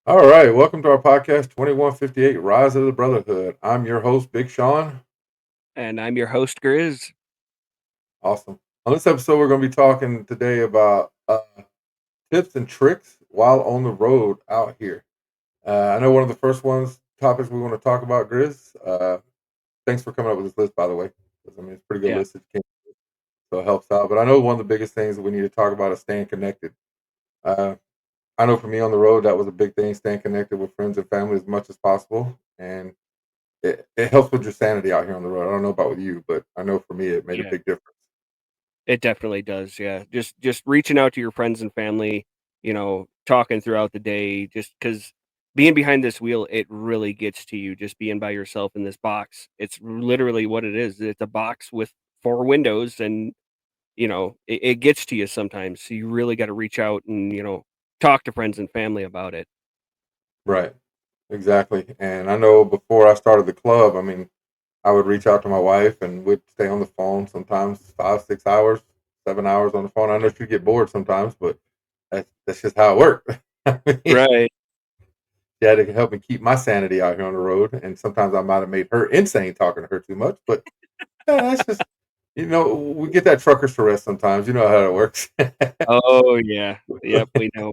All right, welcome to our podcast 2158 Rise of the Brotherhood. I'm your host, Big Sean. And I'm your host, Grizz. Awesome. On this episode, we're going to be talking today about tips and tricks while on the road out here. I know one of the first topics we want to talk about, Grizz. Thanks for coming up with this list, by the way. 'Cause, I mean, it's a pretty good Yeah, list, so it helps out. But I know one of the biggest things that we need to talk about is staying connected. Uh, I know for me on the road, that was a big thing, staying connected with friends and family as much as possible. And it helps with your sanity out here on the road. I don't know about with you, but I know for me it made a yeah, big difference. it definitely does. Yeah, just reaching out to your friends and family, talking throughout the day, just because being behind this wheel, it really gets to you. Just being by yourself in this box, it's literally what it is. It's a box with four windows, and it gets to you sometimes. So you really got to reach out and talk to friends and family about it. Right. Exactly. And I know before I started the club, I mean, I would reach out to my wife and we'd stay on the phone sometimes 5, 6 hours, 7 hours on the phone. I know she'd get bored sometimes, but that's just how it worked. I mean, Right. she had to help me keep my sanity out here on the road. And sometimes I might have made her insane talking to her too much, but that's just we get that truckers to rest sometimes. You know how it works. Oh yeah. Yep. We know.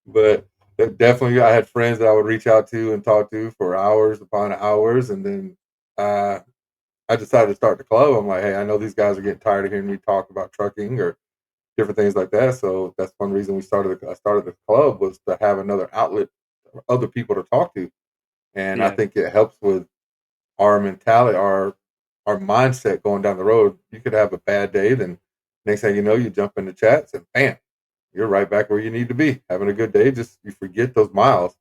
But definitely, I had friends that I would reach out to and talk to for hours upon hours, and then uh, I decided to start the club. I'm like, hey, I know these guys are getting tired of hearing me talk about trucking or different things like that. So that's one reason I started the club was to have another outlet for other people to talk to, and I Yeah. think it helps with our mentality, our mindset going down the road. You could have a bad day, then next thing you know, you jump into chats and bam, you're right back where you need to be, having a good day. Just you forget those miles.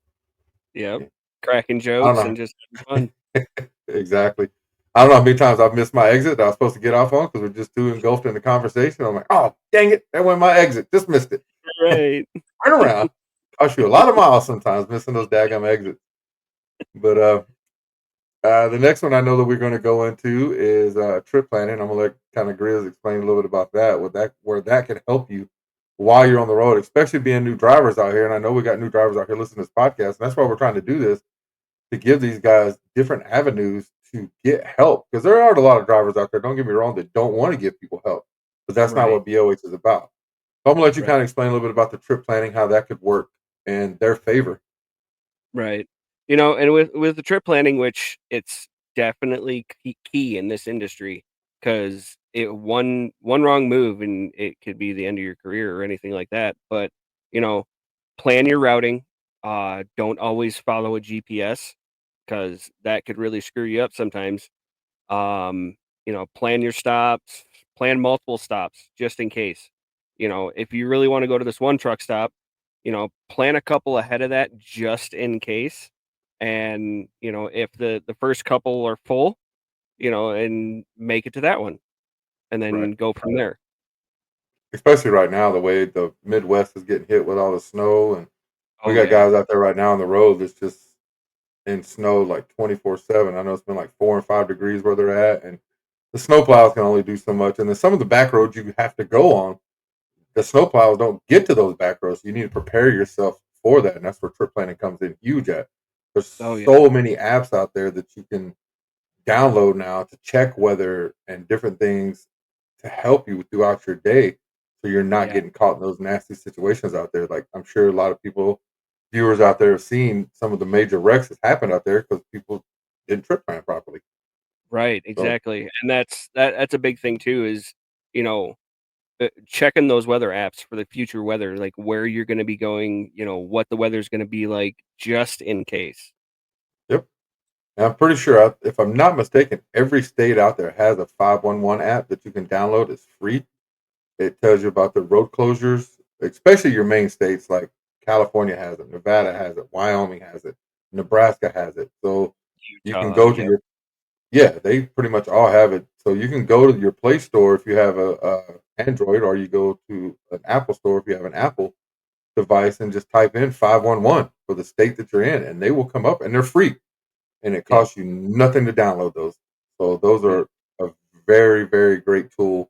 Yep. Yeah. Cracking I jokes don't and just having fun. know. Exactly. I don't know how many times I've missed my exit that I was supposed to get off on because we're just too engulfed in the conversation. I'm like, oh, dang it. That went my exit. Just missed it. Right. Turn around. Cost you a lot of miles sometimes missing those daggum exits. But the next one I know that we're going to go into is trip planning. I'm going to let kind of Grizz explain a little bit about that, where that can help you while you're on the road, especially being new drivers out here. And I know we got new drivers out here listening to this podcast. And that's why we're trying to do this to give these guys different avenues to get help because there are a lot of drivers out there. Don't get me wrong that don't want to give people help, but that's not Right. what BOH is about. So I'm gonna let you Right. kind of explain a little bit about the trip planning, how that could work in their favor. Right. And with the trip planning, which it's definitely key in this industry, because it one wrong move and it could be the end of your career or anything like that. But you know, plan your routing. Don't always follow a GPS because that could really screw you up sometimes. Um, plan your stops, plan multiple stops just in case. If you really want to go to this one truck stop, plan a couple ahead of that just in case. And, if the first couple are full, and make it to that one and Right. then go from there. Especially right now, the way the Midwest is getting hit with all the snow, and we Oh got yeah. guys out there right now on the road that's just in snow like 24/7. I know it's been like 4 and 5 degrees where they're at, and the snowplows can only do so much. And then some of the back roads you have to go on, the snowplows don't get to those back roads. So you need to prepare yourself for that, and that's where trip planning comes in huge at. There's Oh yeah. so many apps out there that you can download now to check weather and different things to help you throughout your day, so you're not Yeah. getting caught in those nasty situations out there. Like I'm sure a lot of people, viewers out there, have seen some of the major wrecks that happened out there because people didn't trip plan properly. Right. So, Exactly. And that's a big thing too is, you know, checking those weather apps for the future weather, like where you're going to be going, what the weather's going to be like just in case. yep. And I'm pretty sure, if I'm not mistaken, every state out there has a 511 app that you can download. It's free. It tells you about the road closures, especially your main states like California has it, Nevada has it, Wyoming has it, Nebraska has it. So you can Utah, go to yep, your, yeah, they pretty much all have it. So you can go to your Play Store if you have a Android, or you go to an Apple Store if you have an Apple device and just type in 511 for the state that you're in, and they will come up and they're free, and it yep, costs you nothing to download those. So those yep, are a very, very great tool.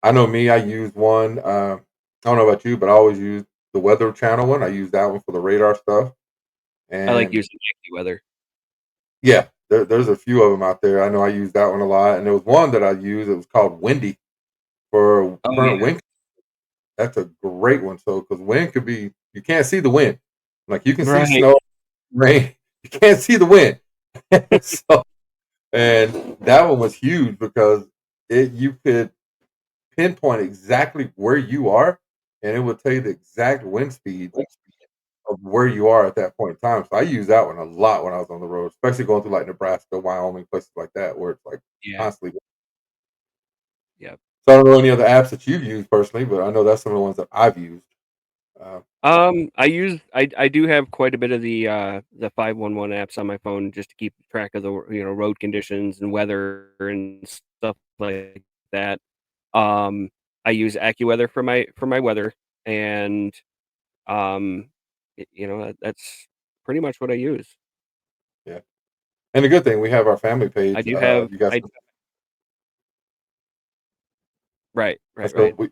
I know me, I use one. I don't know about you, but I always use the Weather Channel one. I use that one for the radar stuff. I like And using AccuWeather. yeah, there's a few of them out there. I know I use that one a lot. And there was one that I used. It was called Windy for Oh, current yeah. wind. That's a great one. So because wind could be, you can't see the wind. Like you can see Right. snow, rain. You can't see the wind. So and that one was huge because you could pinpoint exactly where you are, and it would tell you the exact wind speed of where you are at that point in time. So I use that one a lot when I was on the road, especially going through like Nebraska, Wyoming, places like that where it's like Yeah. constantly. Yep. So I don't know any other apps that you've used personally, but I know that's some of the ones that I've used. Uh, I do have quite a bit of the 511 apps on my phone just to keep track of the, road conditions and weather and stuff like that. Um, I use AccuWeather for my weather, and that's pretty much what I use. yeah, and the good thing we have our family I page. do have You guys, I Right, right, so right.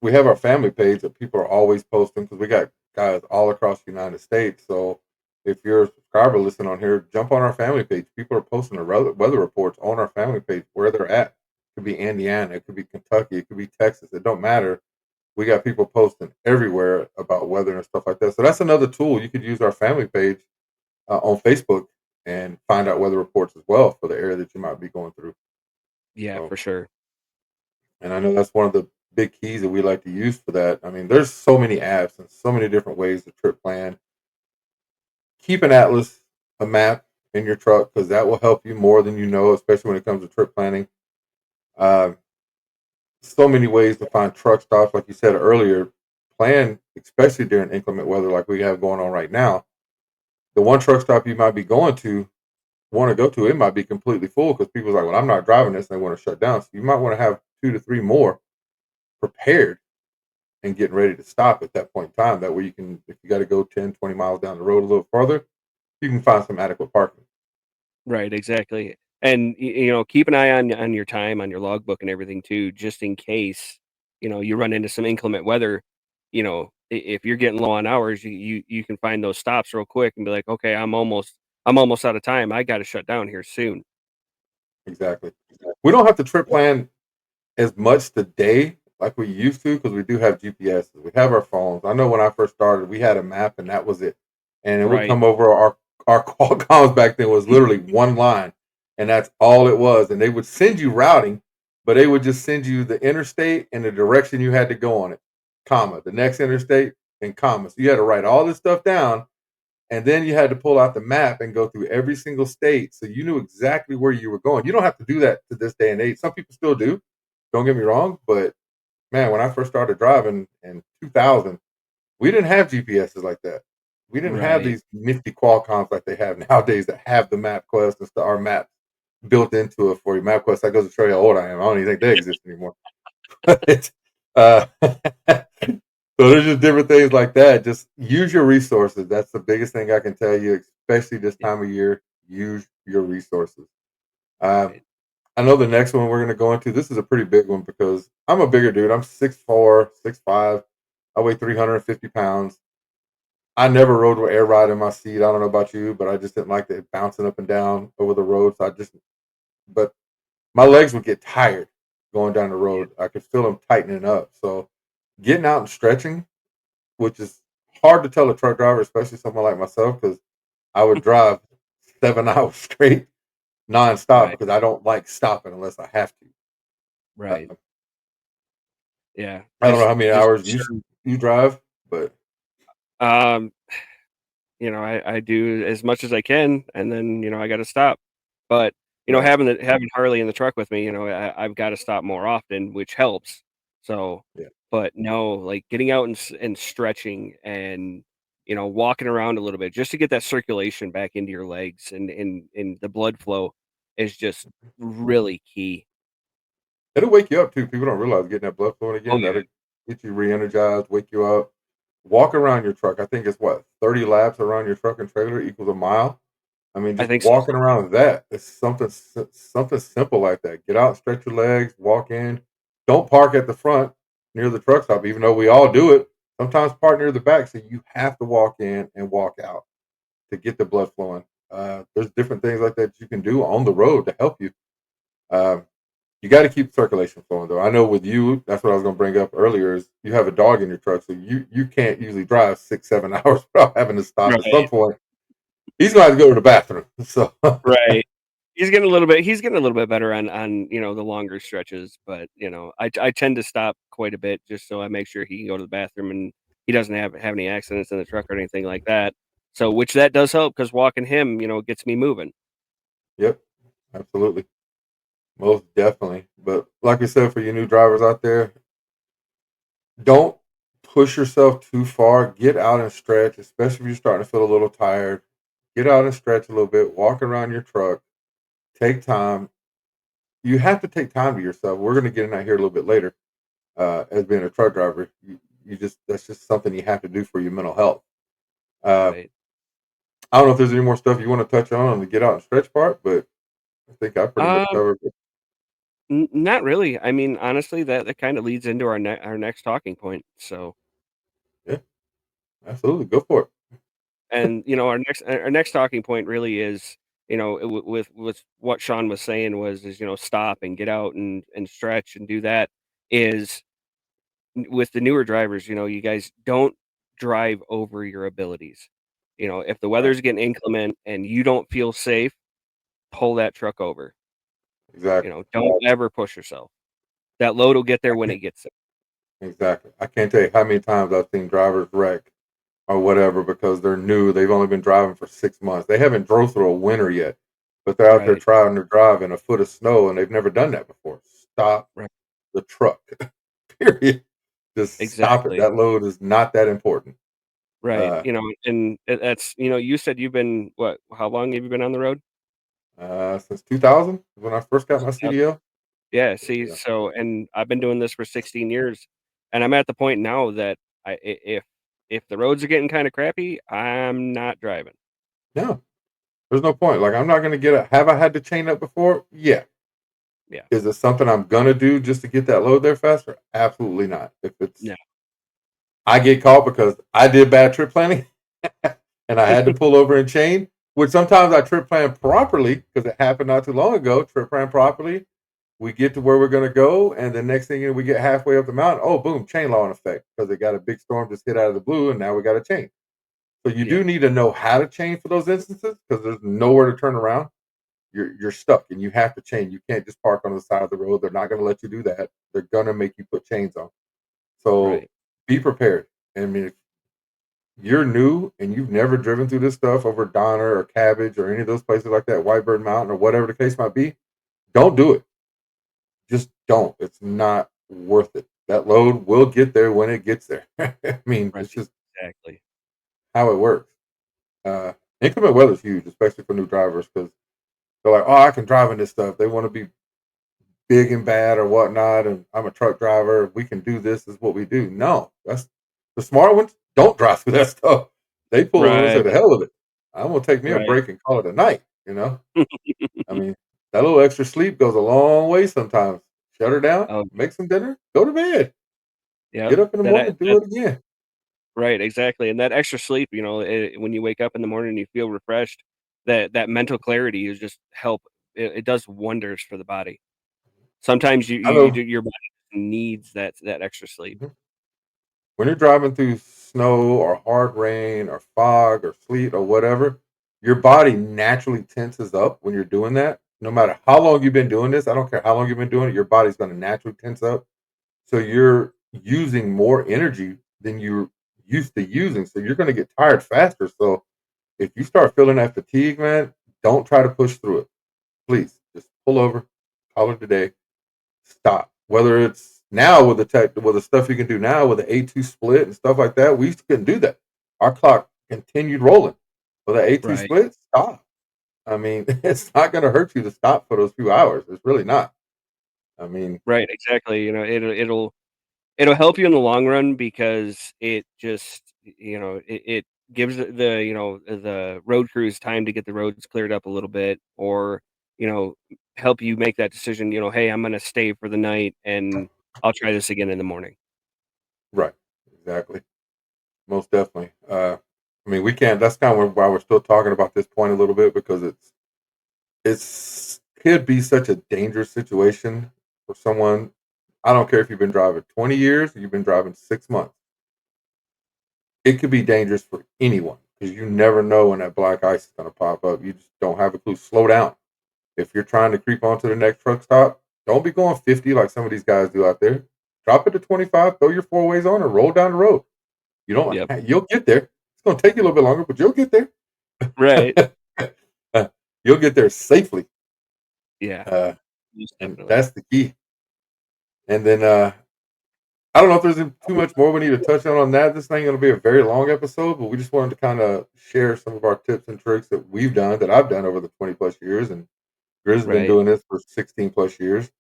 we have our family page that people are always posting because we got guys all across the United States. So if you're a subscriber listening on here, jump on our family page. People are posting the weather reports on our family page where they're at. It could be Indiana, it could be Kentucky, it could be Texas. It don't matter. We got people posting everywhere about weather and stuff like that. So that's another tool. You could use our family page on Facebook and find out weather reports as well for the area that you might be going through. Yeah, So, for sure. and I know that's one of the big keys that we like to use for that. I mean, there's so many apps and so many different ways to trip plan. Keep an atlas, a map in your truck because that will help you more than you know, especially when it comes to trip planning. Uh, so many ways to find truck stops, like you said earlier. Plan, especially during inclement weather like we have going on right now. The one truck stop you might be going to, want to go to, it might be completely full because people's like, well, I'm not driving this and they want to shut down. So you might want to have 2 to 3 more prepared and getting ready to stop at that point in time. That way you can, if you got to go 10, 20 miles down the road a little farther, you can find some adequate parking. Right, exactly. And keep an eye on your time, on your logbook and everything too, just in case, you run into some inclement weather. If you're getting low on hours, you can find those stops real quick and be like, okay, I'm almost out of time. I got to shut down here soon. Exactly. We don't have to trip plan as much today like we used to because we do have GPS. We have our phones. I know when I first started, we had a map and that was it. And it would Right, come over our call comms back then was literally one line, and that's all it was. And they would send you routing, but they would just send you the interstate and the direction you had to go on it, comma, the next interstate and comma. So you had to write all this stuff down, and then you had to pull out the map and go through every single state so you knew exactly where you were going. You don't have to do that to this day and age. Some people still do. Don't get me wrong, but man, when I first started driving in 2000, we didn't have GPSs like that. We didn't have right, these nifty Qualcomms like they have nowadays that have the MapQuest and our map built into it for you. MapQuest, that goes to show you how old I am. I don't even think they exist anymore. But, so there's just different things like that. Just use your resources. That's the biggest thing I can tell you, especially this yeah, time of year. Use your resources. Um, right. I know the next one we're going to go into. This is a pretty big one because I'm a bigger dude. I'm 6'4", 6'5". I weigh 350 pounds. I never rode with air ride in my seat. I don't know about you, but I just didn't like it bouncing up and down over the road. So but my legs would get tired going down the Yeah, road. I could feel them tightening up. So getting out and stretching, which is hard to tell a truck driver, especially someone like myself, because I would drive 7 hours straight nonstop right, because I don't like stopping unless I have to. right. Uh, Yeah, I don't know just how many just hours sure. you drive, but Um, I do as much as I can, and then, I gotta stop. But, right, having Harley in the truck with me, I've gotta stop more often, which helps. So, yeah. but no, like, getting out and stretching and, walking around a little bit just to get that circulation back into your legs and the blood flow is just really key. It'll wake you up too. People don't realize getting that blood flowing Oh, again, yeah. that'll get you re-energized, wake you up. Walk around your truck. I think it's what, 30 laps around your truck and trailer equals a mile. I mean, I just think so. walking around that. It's something simple like that. Get out, stretch your legs, walk in. Don't park at the front near the truck stop, even though we all do it. Sometimes park near the back, so you have to walk in and walk out to get the blood flowing. There's different things like that you can do on the road to help you. Um, you got to keep circulation flowing, though. I know with you, that's what I was going to bring up earlier. Is you have a dog in your truck, so you can't usually drive 6 7 hours without having to stop. At some Right. point, he's going to have to go to the bathroom. So Right. He's getting a little bit better on, the longer stretches, but, I tend to stop quite a bit just so I make sure he can go to the bathroom and he doesn't have any accidents in the truck or anything like that. So which that does help because walking him, gets me moving. yep, absolutely, most definitely. But like we said, for you new drivers out there, don't push yourself too far. Get out and stretch, especially if you're starting to feel a little tired. Get out and stretch a little bit. Walk around your truck. Take time. You have to take time to yourself. We're going to get in that here a little bit later. As being a truck driver, you just that's just something you have to do for your mental health. Uh, Right. I don't know if there's any more stuff you want to touch on the get out and stretch part, but I think I pretty much Um, covered it. not really. I mean, honestly, that kinda leads into our next talking point. So, Yeah, absolutely. Go for it. and, our next talking point really is, with what Sean was saying is, stop and get out and stretch and do that is with the newer drivers, you guys don't drive over your abilities. If the Right. weather's getting inclement and you don't feel safe, pull that truck over. Exactly. Don't ever push yourself. That load will get there I when it can't, gets there. exactly. I can't tell you how many times I've seen drivers wreck or whatever because they're new. They've only been driving for 6 months. They haven't drove through a winter yet, but they're out there Right, trying to drive in a foot of snow and they've never done that before. Stop right, the truck. Period. Just stop it. exactly. That load is not that important. Right, Uh, and that's you said you've been what? How long have you been on the road? since 2000 when I first got my 2000. CDL. Yeah, see, Yeah. and I've been doing this for 16 years, and I'm at the point now that if the roads are getting kinda crappy, I'm not driving. No, there's no point. Like I'm not gonna get a. Have I had to chain up before? Yeah. Yeah. Is it something I'm gonna do just to get that load there faster? Absolutely not. If it's No. I get caught because I did bad trip planning and I had to pull over and chain, which sometimes I trip plan properly because it happened not too long ago. Trip plan properly. We get to where we're going to go. And the next thing you know, we get halfway up the mountain. Oh, boom, chain law in effect because it got a big storm just hit out of the blue. And now we got to chain. So you do Yep. need to know how to chain for those instances because there's nowhere to turn around. You're stuck and you have to chain. You can't just park on the side of the road. They're not going to let you do that. They're going to make you put chains on. So Right. be prepared. I mean, if you're new and you've never driven through this stuff over Donner or Cabbage or any of those places like that, Whitebird Mountain or whatever the case might be, don't do it. Just don't. It's not worth it. That load will get there when it gets there. I mean, Right. it's just Exactly. how it works. Uh, Inclement weather is huge, especially for new drivers, because they're like, "Oh, I can drive in this stuff." They want to be big and bad or whatnot, and I'm a truck driver. We can do this. Is what we do. No, that's the smart ones. Don't drive through that stuff. They pull over and say, Right. "The hell with it. I'm gonna take me a Right. break and call it a night." You know, I mean, that little extra sleep goes a long way sometimes. Shut her down, Oh, make some dinner, go to bed, yep. get up in the morning, do That it again. right, exactly, and that extra sleep, when you wake up in the morning and you feel refreshed, that mental clarity is just help it does wonders for the body. Sometimes I you know. do your body needs that extra sleep. Mhm. When you're driving through snow or hard rain or fog or sleet or whatever, your body naturally tenses up when you're doing that. No matter how long you've been doing this, I don't care how long you've been doing it, your body's going to naturally tense up. So you're using more energy than you're used to using. So you're going to get tired faster. So if you start feeling that fatigue, man, don't try to push through it. Please just pull over, call it a day, stop. Whether it's now with the tech, with the stuff you can do now with the A2 split and stuff like that, we couldn't do that. Our clock continued rolling. With the A2 Right. split, stop. I mean, it's not going to hurt you to stop for those few hours. It's really not. I mean, Right, exactly, it'll help you in the long run because it just it gives the road crews time to get the roads cleared up a little bit or, you know, help you make that decision, "Hey, I'm gonna stay for the night and I'll try this again in the morning." right, exactly. most definitely. I mean, we can't. That's kind of why we're still talking about this point a little bit because it's could be such a dangerous situation for someone. I don't care if you've been driving 20 years or you've been driving 6 months. It could be dangerous for anyone because you never know when that black ice is going to pop up. You just don't have a clue. Slow down. If you're trying to creep onto the next truck stop, don't be going 50 like some of these guys do out there. Drop it to 25, throw your four ways on, and roll down the road. You don't. Yep. You'll get there. It's going to take you a little bit longer, but you'll get there. Right. You'll get there safely, Yeah. uh, Most and definitely. that's the key. And then I don't know if there's too much more we need to touch on that. This ain't going to be a very long episode, but we just wanted to kind of share some of our tips and tricks that we've done, that I've done over the 20 plus years, and Grizz has been Right. doing this for 16 plus years.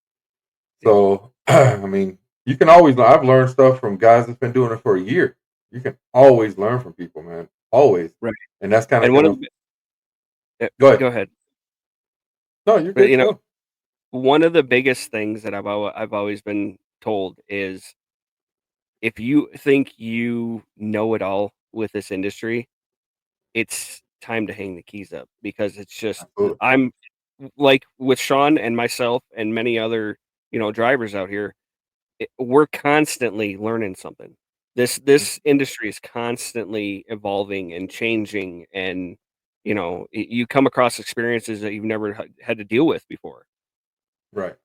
Yep. So, I mean, you can always. I've learned stuff from guys that's been doing it for a year. You can always learn from people, man. Always, Right. and that's kind of And one gonna of the go ahead. go ahead. No, you're But good. Go. one of the biggest things that I've always been told is if you think you know it all with this industry, it's time to hang the keys up because it's just Absolutely. I'm like with Sean and myself and many other, drivers out here, we're constantly learning something. This industry is constantly evolving and changing and you come across experiences that you've never had to deal with before. Right.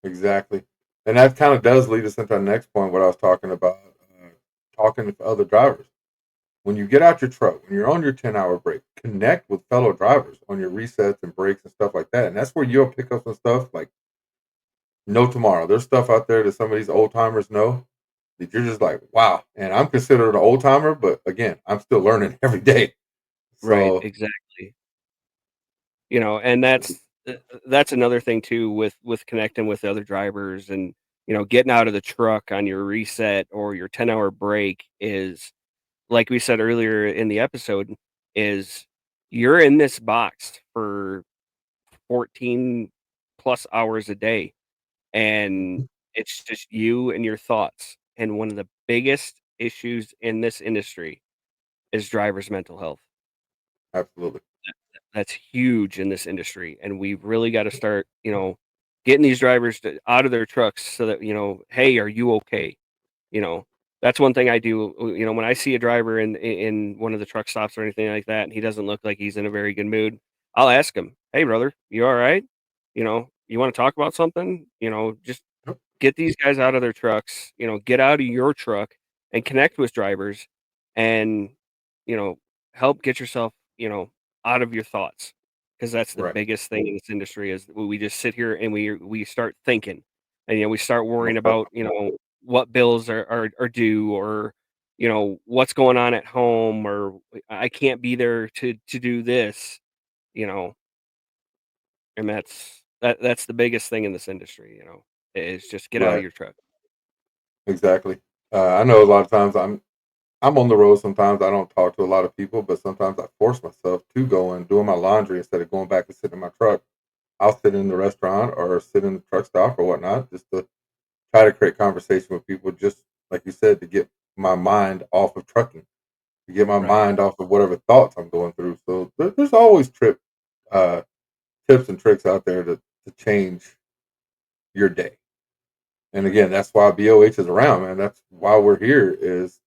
Exactly. And that kind of does lead us into our next point. What I was talking about, talking to other drivers. When you get out your truck, when you're on your 10-hour break, connect with fellow drivers on your resets and breaks and stuff like that. And that's where you'll pick up some stuff like no tomorrow. There's stuff out there that some of these old timers know that you're just like, wow. And I'm considered an old timer, but again, I'm still learning every day. Right, So, exactly. And that's another thing too with connecting with other drivers and, getting out of the truck on your reset or your 10-hour break is, like we said earlier in the episode, is you're in this box for 14 plus hours a day, and mhm, it's just you and your thoughts. And one of the biggest issues in this industry is drivers' mental health. absolutely. That's huge in this industry, and we've really gotta start, getting these drivers out of their trucks so that, "Hey, are you okay?" You know, that's one thing I do, when I see a driver in one of the truck stops or anything like that, and he doesn't look like he's in a very good mood, I'll ask him, "Hey, brother, you alright? You wanna talk about something?" Just Yep, get these guys out of their trucks, get out of your truck and connect with drivers and, you know, help get yourself, out of your thoughts. Because that's the right. biggest thing in this industry is we just sit here and we start thinking and, we start worrying Most about, definitely. what bills are due or, what's going on at home or I can't be there to do this, you know, and that's the biggest thing in this industry, is just get out of Right. your truck. Exactly. I know a lot of times I'm on the road. Sometimes I don't talk to a lot of people, but sometimes I force myself to go and doing my laundry instead of going back and sitting in my truck. I'll sit in the restaurant or sit in the truck stop or whatnot, just to try to create conversation with people. Just like you said, to get my mind off of trucking, to get my Right. mind off of whatever thoughts I'm going through. So there's always uh, tips and tricks out there to change your day. And again, that's why BOH is around, man. That's why we're here. Is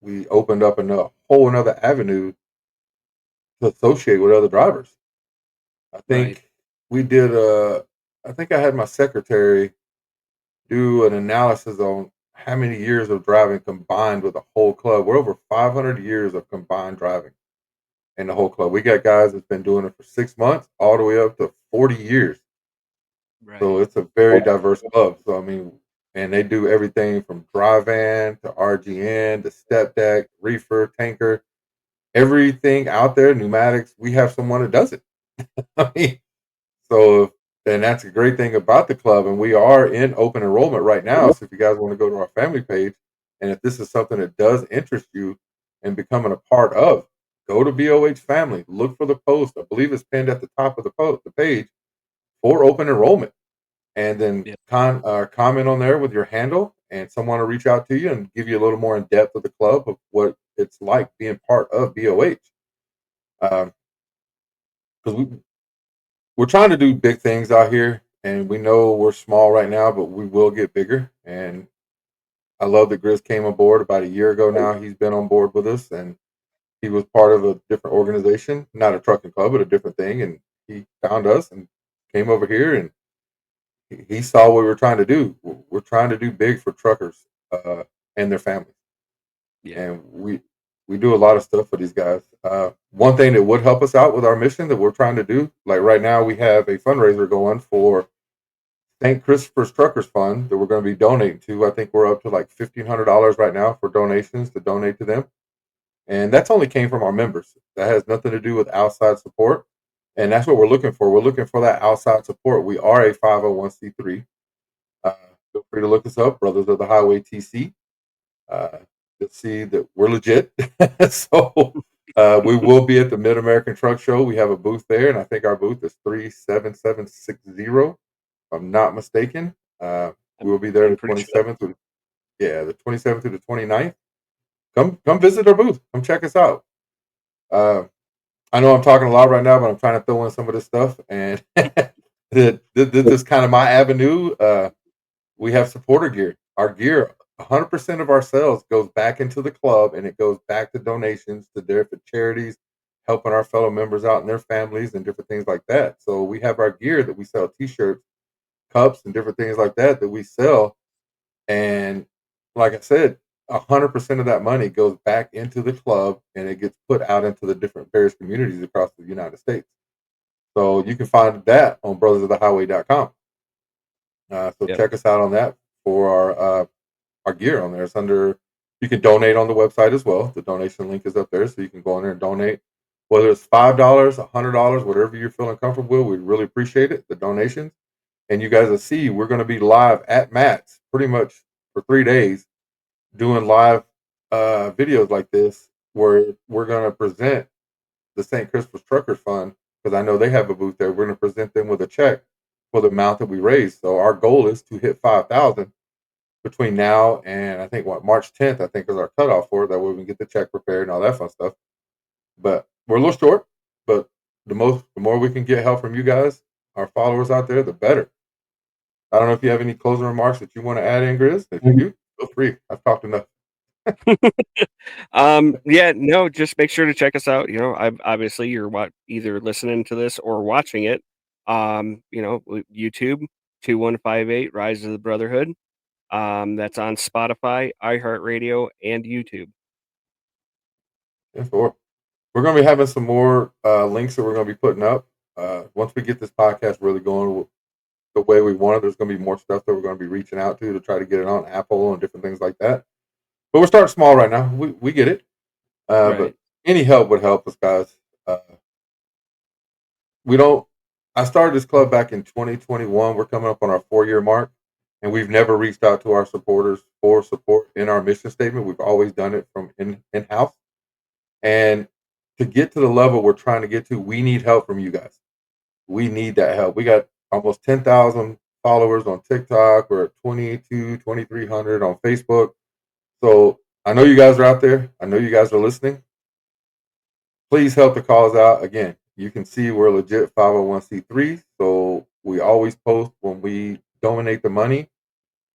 we opened up a whole another avenue to associate with other drivers. I Right. think we did. I think I had my secretary do an analysis on how many years of driving combined with the whole club. We're over 500 years of combined driving in the whole club. We got guys that's been doing it for 6 months all the way up to 40 years. So Right. it's a very diverse club. So I mean, and they do everything from dry van to RGN to step deck, reefer, tanker, everything out there, pneumatics. We have someone that does it. I mean, so, and that's a great thing about the club. And we are in open enrollment right now. So if you guys want to go to our family page, and if this is something that does interest you and becoming a part of, go to BOH family. Look for the post. I believe it's pinned at the top of the page for open enrollment, and then Yep. comment on there with your handle, and someone will reach out to you and give you a little more in depth of the club of what it's like being part of BOH. Because we're trying to do big things out here, and we know we're small right now, but we will get bigger. And I love that Grizz came on board about a year ago now. He's been on board with us, and he was part of a different organization, not a trucking club, but a different thing. And he found us and came over here, and he saw what we were trying to do. We're trying to do big for truckers and their families, Yeah. and we do a lot of stuff for these guys. One thing that would help us out with our mission that we're trying to do, like right now, we have a fundraiser going for St. Christopher's Truckers Fund that we're going to be donating to. I think we're up to like $1,500 right now for donations to donate to them. And that's only came from our members. That has nothing to do with outside support. And that's what we're looking for. We're looking for that outside support. We are a 501c3. Feel free to look us up, Brothers of the Highway TC. You'll see that we're legit. So we will be at the Mid American Truck Show. We have a booth there, and I think our booth is 37760. If I'm not mistaken. We'll be there I'm the pretty sure. 27th. The 27th through the 29th. Come visit our booth. Come check us out. Uh, I know I'm talking a lot right now, but I'm trying to throw in some of this stuff, and this is kind of my avenue. We have supporter gear. Our gear, 100% of our sales goes back into the club, and it goes back to donations to different charities, helping our fellow members out and their families and different things like that. So we have our gear that we sell, T-shirts, cups, and different things like that we sell. And like I said, 100% of that money goes back into the club, and it gets put out into the different various communities across the United States. So you can find that on brothersofthehighway.com. So Yep. check us out on that for our gear on there. It's under, you can donate on the website as well. The donation link is up there, so you can go in there and donate. Whether it's $5, $100, whatever you're feeling comfortable with, we really appreciate it. The donations, and you guys will see we're going to be live at Matt's pretty much for 3 days, doing live videos like this, where we're going to present the St. Christopher's Truckers Fund, because I know they have a booth there. We're going to present them with a check for the amount that we raised. So our goal is to hit 5,000 between now and I think March 10th. I think is our cutoff for it. That way we can get the check prepared and all that fun stuff. But we're a little short. But the more we can get help from you guys, our followers out there, the better. I don't know if you have any closing remarks that you want to add in, Grizz. If you do, feel free. I've talked enough. Yeah, no, just make sure to check us out. Obviously you're either listening to this or watching it. YouTube 2158 Rise of the Brotherhood. That's on Spotify, iHeartRadio, and YouTube. And we're going to be having some more links that we're going to be putting up. Once we get this podcast really going the way we want it, there's going to be more stuff that we're going to be reaching out to try to get it on Apple and different things like that. But we're starting small right now. We get it. But Right. any help would help us, guys. We don't. I started this club back in 2021. We're coming up on our 4-year mark, and we've never reached out to our supporters for support in our mission statement. We've always done it from in house. And to get to the level we're trying to get to, we need help from you guys. We need that help. We got almost 10,000 followers on TikTok. We're at 2,300 on Facebook. So I know you guys are out there. I know you guys are listening. Please help the cause out. Again, you can see we're legit 501c3. So we always post when we donate the money.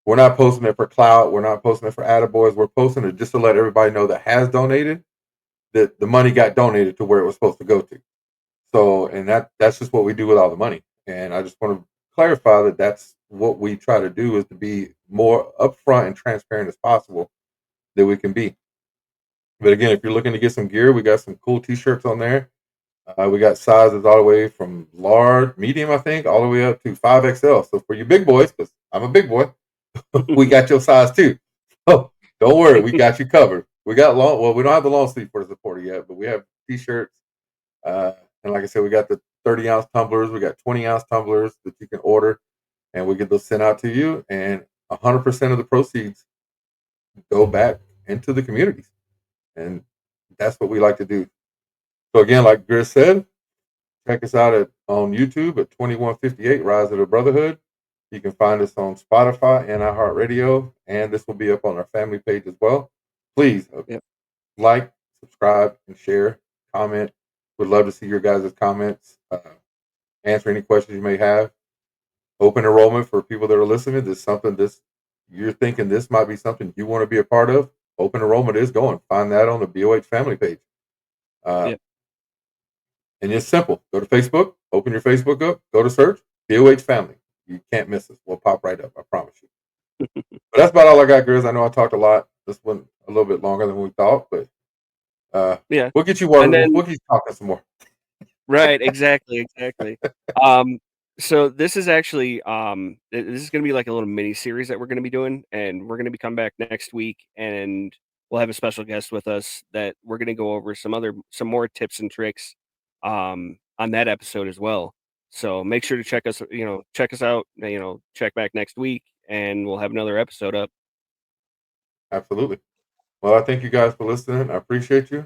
We're not posting it for clout. We're not posting it for attaboys. We're posting it just to let everybody know that has donated, that the money got donated to where it was supposed to go to. So, and that's just what we do with all the money. And I just want to clarify that that's what we try to do, is to be more upfront and transparent as possible that we can be. But again, if you're looking to get some gear, we got some cool T-shirts on there. We got sizes all the way from large, medium, I think, all the way up to 5XL. So for you big boys, because I'm a big boy, we got your size too. So don't worry, we got you covered. We got long. Well, we don't have the long sleeve for the supporter yet, but we have T-shirts. And like I said, we got the 30-ounce tumblers. We got 20-ounce tumblers that you can order, and we get those sent out to you. And 100% of the proceeds go back into the communities, and that's what we like to do. So again, like Grizz said, check us out on YouTube at 2158 Rise of the Brotherhood. You can find us on Spotify and iHeartRadio, and this will be up on our family page as well. Please Yep. like, subscribe, and share. Comment. Would love to see your guys' comments. Answer any questions you may have. Open enrollment for people that are listening. This is something this you're thinking this might be something you want to be a part of. Open enrollment is going. Find that on the BOH family page. Uh, Yep. and it's simple. Go to Facebook, open your Facebook up, go to search, BOH family. You can't miss us. We'll pop right up. I promise you. But that's about all I got, Grizz. I know I talked a lot. This went a little bit longer than we thought, but Yeah. we'll get you more. And then We'll keep talking some more. right, exactly. Um, so this is actually this is gonna be like a little mini series that we're gonna be doing, and we're gonna be coming back next week, and we'll have a special guest with us that we're gonna go over some more tips and tricks on that episode as well. So make sure to check us out, check back next week and we'll have another episode up. Absolutely. Well, I thank you guys for listening. I appreciate you.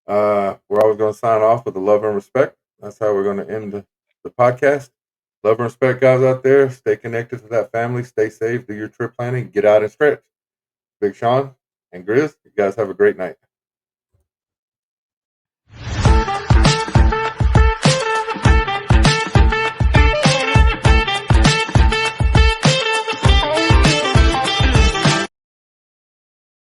We're always going to sign off with the love and respect. That's how we're going to end the podcast. Love and respect, guys out there. Stay connected to that family. Stay safe. Do your trip planning. Get out and stretch. Big Sean and Grizz, you guys have a great night.